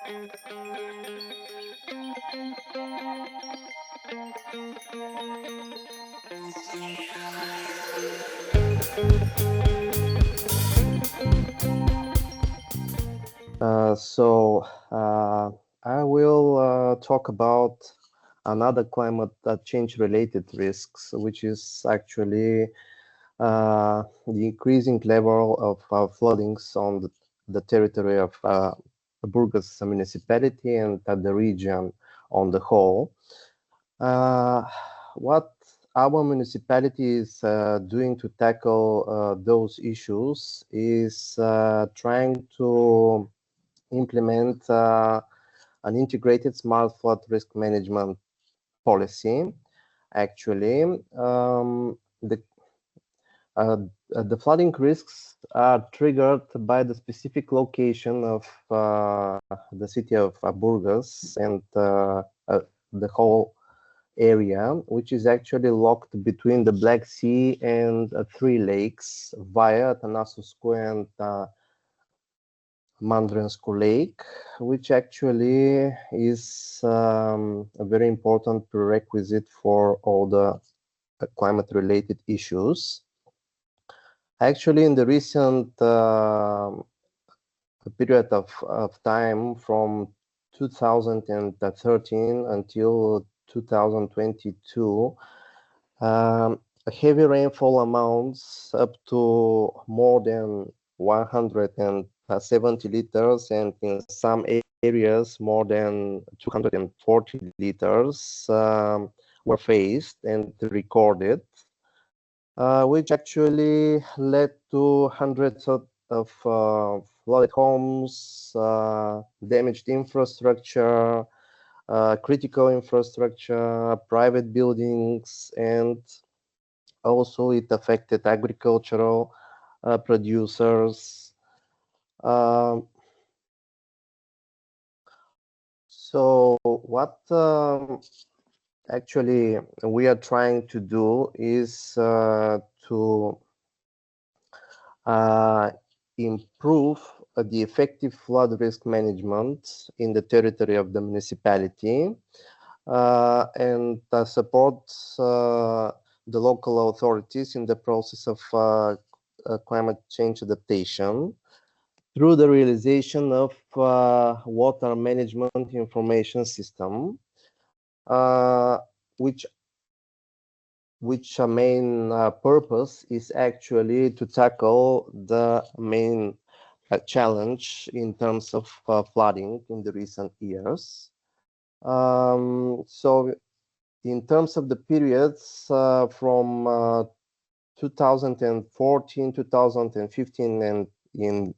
I will talk about another climate change related risks, which is actually the increasing level of floodings on the territory of Burgas Municipality and the region on the whole. What our municipality is doing to tackle those issues is trying to implement an integrated smart flood risk management policy. Actually, the flooding risks are triggered by the specific location of the city of Burgas and the whole area, which is actually locked between the Black Sea and three lakes via Tănăsescu and Mandrenscu Lake, which actually is a very important prerequisite for all the climate-related issues. Actually, in the recent period of time from 2013 until 2022, heavy rainfall amounts up to more than 170 liters, and in some areas more than 240 liters were faced and recorded, which actually led to hundreds of flooded homes, damaged infrastructure, critical infrastructure, private buildings, and also it affected agricultural producers. So what actually we are trying to do is to improve the effective flood risk management in the territory of the municipality and support the local authorities in the process of climate change adaptation through the realization of water management information system, which main purpose is actually to tackle the main challenge in terms of flooding in the recent years. So in terms of the periods from 2014, 2015, and in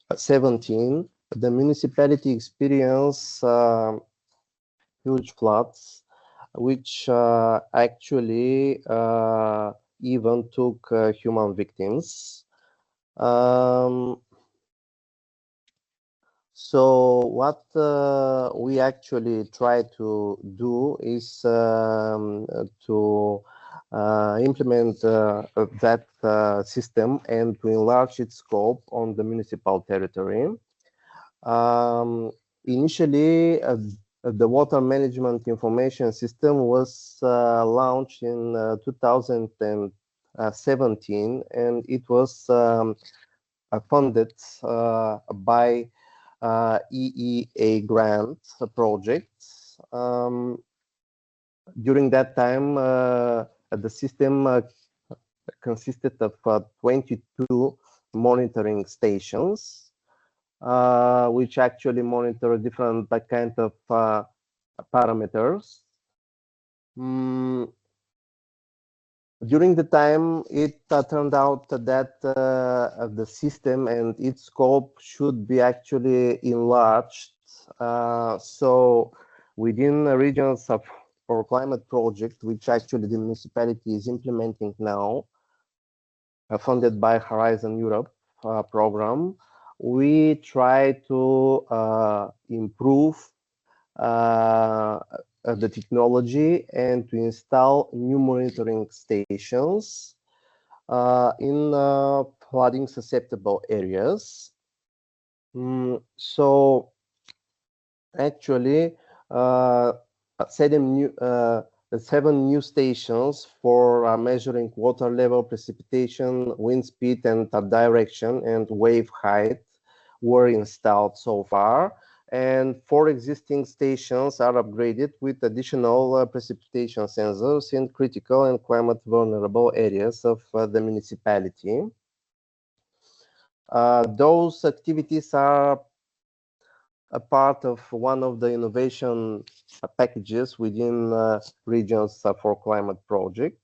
2017, the municipality experienced huge floods, which actually even took human victims. So what we actually try to do is to implement that system and to enlarge its scope on the municipal territory. Initially, the water management information system was launched in 2017, and it was funded by EEA grant projects. During that time, the system consisted of 22 monitoring stations, which actually monitor different kind of parameters. During the time, it turned out that the system and its scope should be actually enlarged. So within the regions of our climate project, which actually the municipality is implementing now, funded by Horizon Europe program, we try to improve the technology and to install new monitoring stations in flooding susceptible areas. So actually 7 new stations for measuring water level, precipitation, wind speed, and direction and wave height were installed so far. And 4 existing stations are upgraded with additional precipitation sensors in critical and climate vulnerable areas of the municipality. Those activities are a part of one of the innovation packages within Regions for Climate project.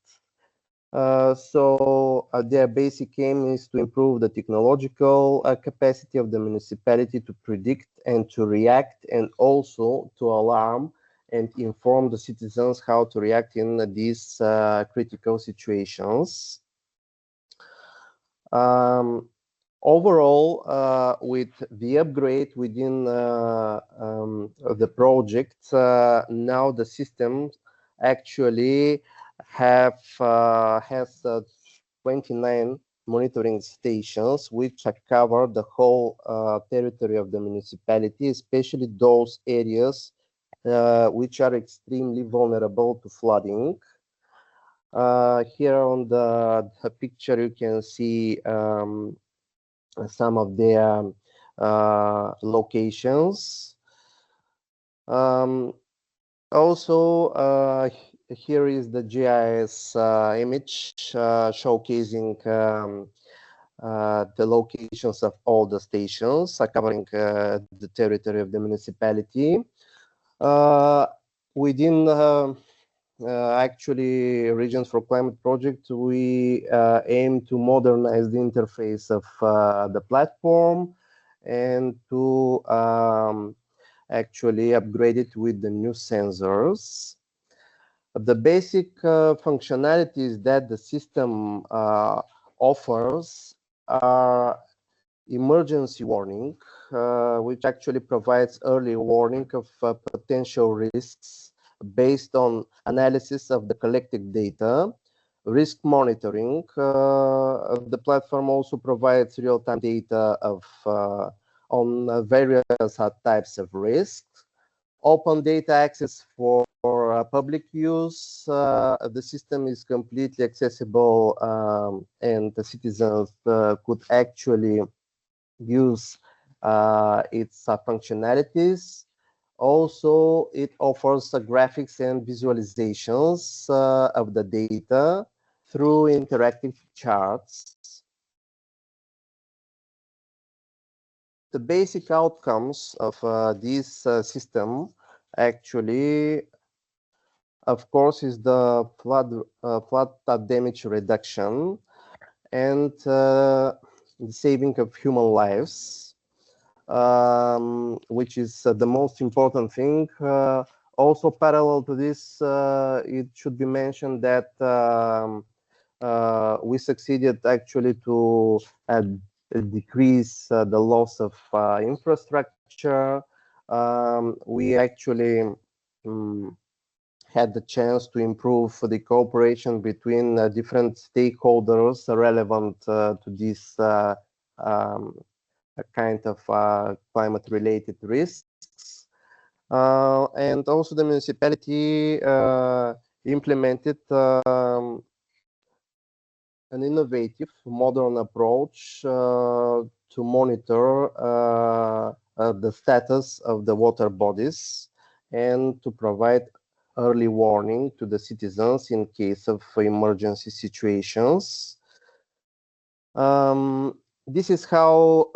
Their basic aim is to improve the technological capacity of the municipality to predict and to react, and also to alarm and inform the citizens how to react in these critical situations. Overall, with the upgrade within the project, now the system actually has 29 monitoring stations which cover the whole territory of the municipality, especially those areas which are extremely vulnerable to flooding. Here on the picture you can see some of their locations. Also, here is the GIS image showcasing the locations of all the stations covering the territory of the municipality. Within actually Regions for Climate project, we aim to modernize the interface of the platform and to actually upgrade it with the new sensors. The basic functionalities that the system offers are emergency warning, which actually provides early warning of potential risks based on analysis of the collected data. Risk monitoring. The platform also provides real-time data of on various types of risks. Open data access for public use. The system is completely accessible, and the citizens could actually use its functionalities. Also, it offers graphics and visualizations of the data through interactive charts. The basic outcomes of this system actually, of course, is the flood damage reduction and the saving of human lives, which is the most important thing. Also, parallel to this, it should be mentioned that we succeeded actually to decrease the loss of infrastructure. We actually had the chance to improve the cooperation between different stakeholders relevant to this kind of climate-related risks. And also the municipality implemented an innovative modern approach to monitor the status of the water bodies and to provide early warning to the citizens in case of emergency situations. This is how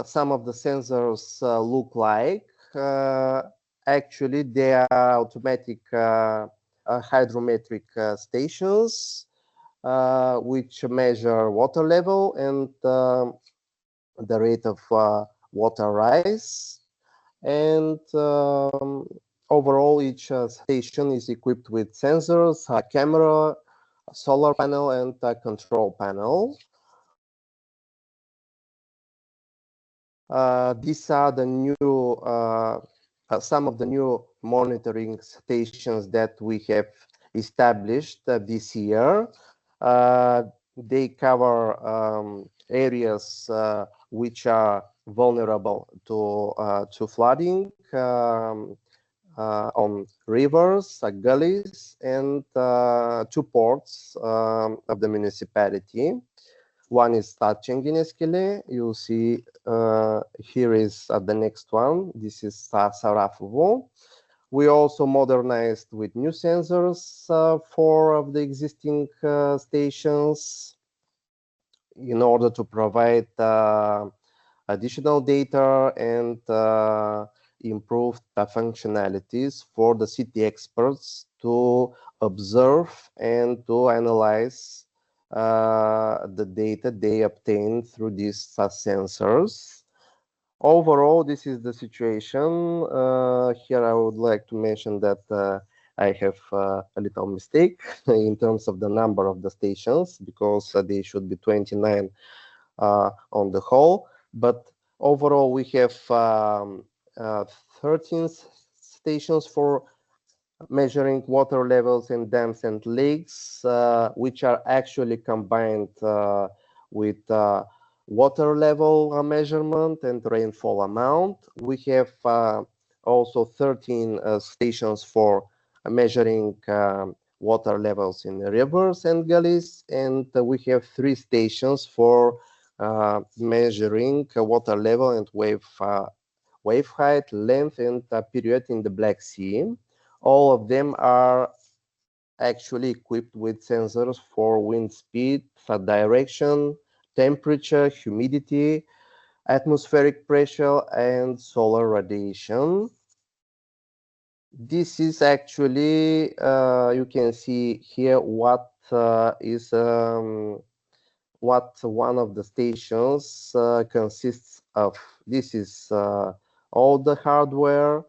some of the sensors look like. Actually, they are automatic hydrometric stations which measure water level and the rate of water rise. And overall, each station is equipped with sensors, a camera, a solar panel, and a control panel. These are the new, some of the new monitoring stations that we have established this year. They cover areas which are vulnerable to flooding on rivers, gullies, and two ports of the municipality. One is Ginescule. You'll see here is the next one. This is Sarafovo. We also modernized with new sensors four of the existing stations in order to provide additional data and improved functionalities for the city experts to observe and to analyze the data they obtain through these sensors. Overall, this is the situation. Here I would like to mention that I have a little mistake in terms of the number of the stations, because they should be 29 on the whole. But overall, we have 13 stations for measuring water levels in dams and lakes, which are actually combined with water level measurement and rainfall amount. We have also 13 stations for measuring water levels in rivers and gullies, and we have 3 stations for measuring water level and wave height, length, and period in the Black Sea. All of them are actually equipped with sensors for wind speed, direction, temperature, humidity, atmospheric pressure, and solar radiation. This is actually, you can see here what what one of the stations consists of. This is all the hardware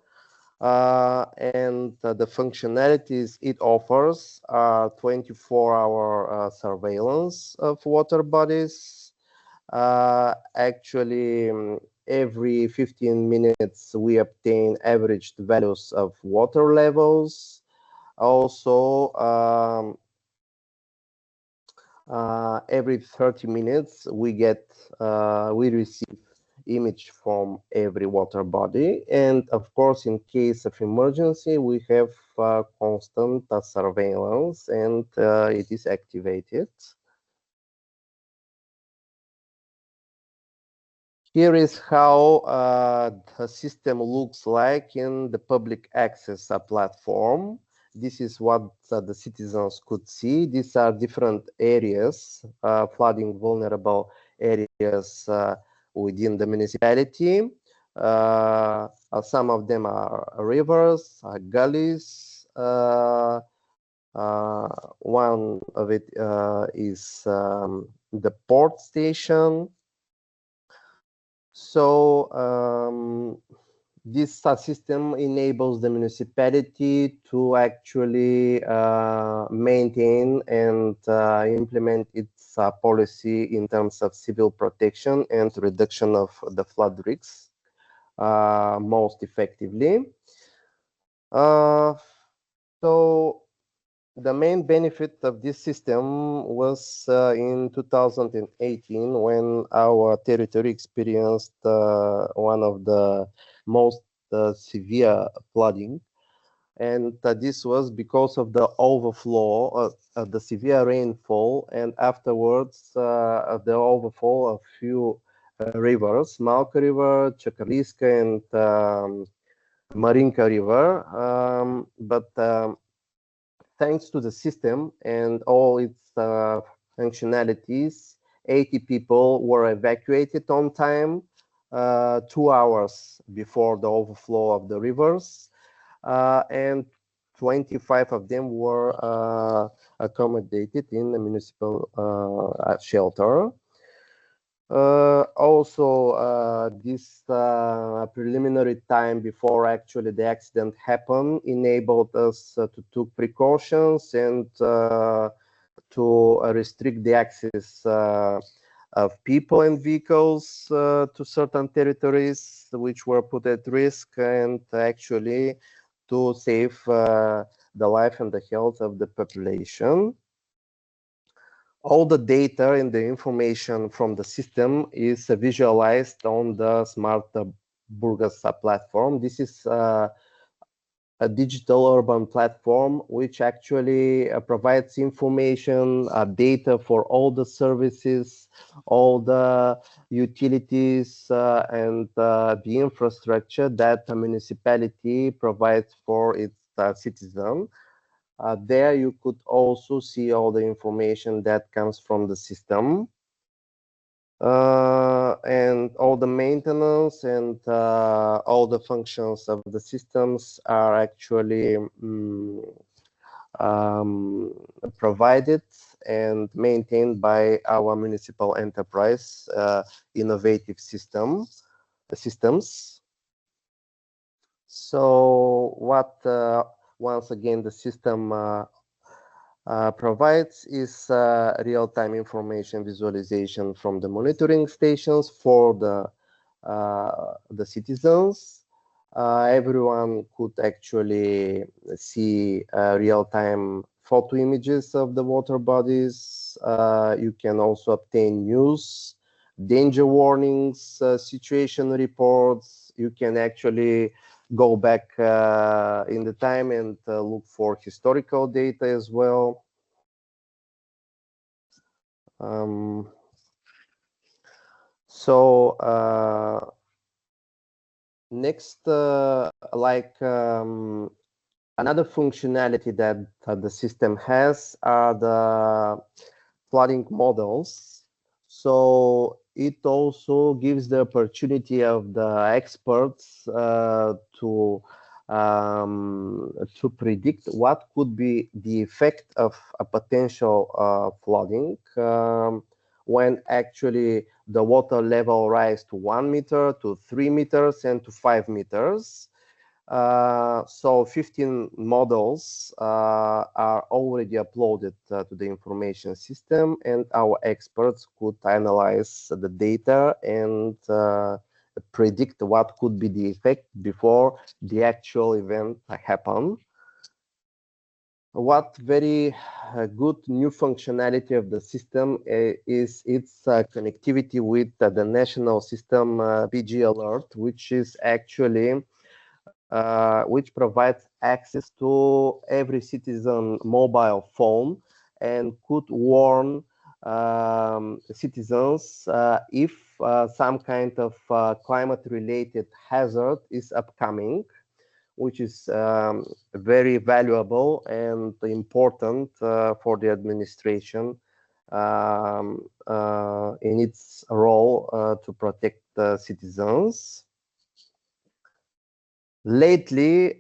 and the functionalities it offers are 24-hour surveillance of water bodies. Actually, every 15 minutes we obtain averaged values of water levels. Also, every 30 minutes we receive image from every water body, and of course in case of emergency we have constant surveillance, and it is activated. Here is how the system looks like in the public access platform. This is what the citizens could see. These are different areas, flooding vulnerable areas within the municipality. Some of them are rivers, gullies. One of it is the port station. So this system enables the municipality to actually maintain and implement its policy in terms of civil protection and reduction of the flood risks most effectively. So the main benefit of this system was in 2018, when our territory experienced one of the most severe flooding. And this was because of the overflow of the severe rainfall, and afterwards of the overflow of few rivers, Malka River, Chakaliska, and Marinka River. But thanks to the system and all its functionalities, 80 people were evacuated on time, 2 hours before the overflow of the rivers, and 25 of them were accommodated in a municipal shelter. Also, this preliminary time before actually the accident happened enabled us to take precautions and to restrict the access of people and vehicles to certain territories which were put at risk, and actually to save the life and the health of the population. all the data and the information from the system is visualized on the smart Burgas platform. This is a digital urban platform which actually provides information, data for all the services, all the utilities and the infrastructure that the municipality provides for its citizens. There you could also see all the information that comes from the system. And all the maintenance and all the functions of the systems are actually provided and maintained by our municipal enterprise innovative systems. So what once again the system provides is real-time information visualization from the monitoring stations for the citizens. Everyone could actually see real-time photo images of the water bodies. You can also obtain news, danger warnings, situation reports. You can actually go back in the time and look for historical data as well. Next, another functionality that the system has are the flooding models. So it also gives the opportunity of the experts to predict what could be the effect of a potential flooding when actually the water level rise to 1 meter, to 3 meters, and to 5 meters. So 15 models are already uploaded to the information system, and our experts could analyze the data and predict what could be the effect before the actual event happen. What very good new functionality of the system is its connectivity with the national system PG Alert, which is actually which provides access to every citizen mobile phone and could warn citizens if some kind of climate-related hazard is upcoming, which is very valuable and important for the administration in its role to protect the citizens. Lately,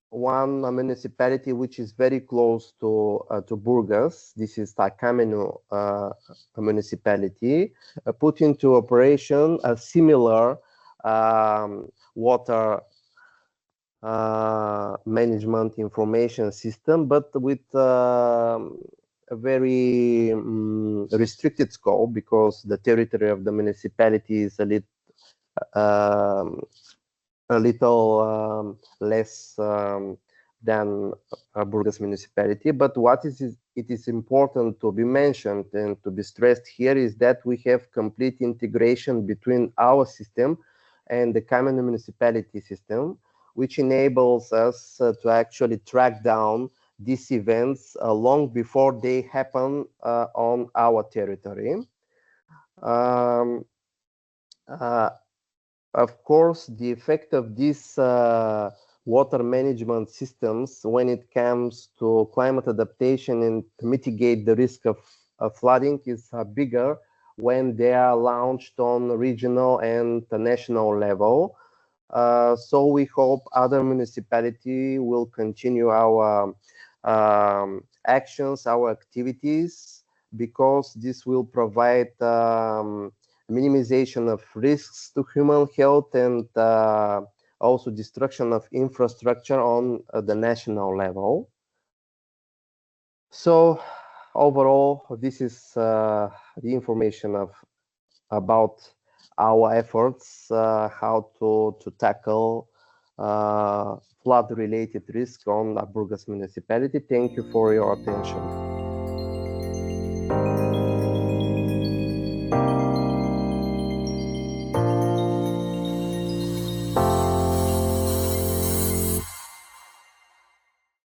one municipality which is very close to Burgas, this is Tăcămeni municipality, put into operation a similar water management information system, but with a very restricted scope, because the territory of the municipality is a little less than Burgas municipality. But what it is important to be mentioned and to be stressed here is that we have complete integration between our system and the Tăcămeni municipality system, which enables us to actually track down these events long before they happen on our territory. Of course, the effect of these water management systems when it comes to climate adaptation and to mitigate the risk of flooding is bigger when they are launched on regional and national level. So we hope other municipalities will continue our actions, our activities, because this will provide minimization of risks to human health and also destruction of infrastructure on the national level. So overall, this is the information about our efforts, how to tackle flood-related risk on Burgas municipality. Thank you for your attention.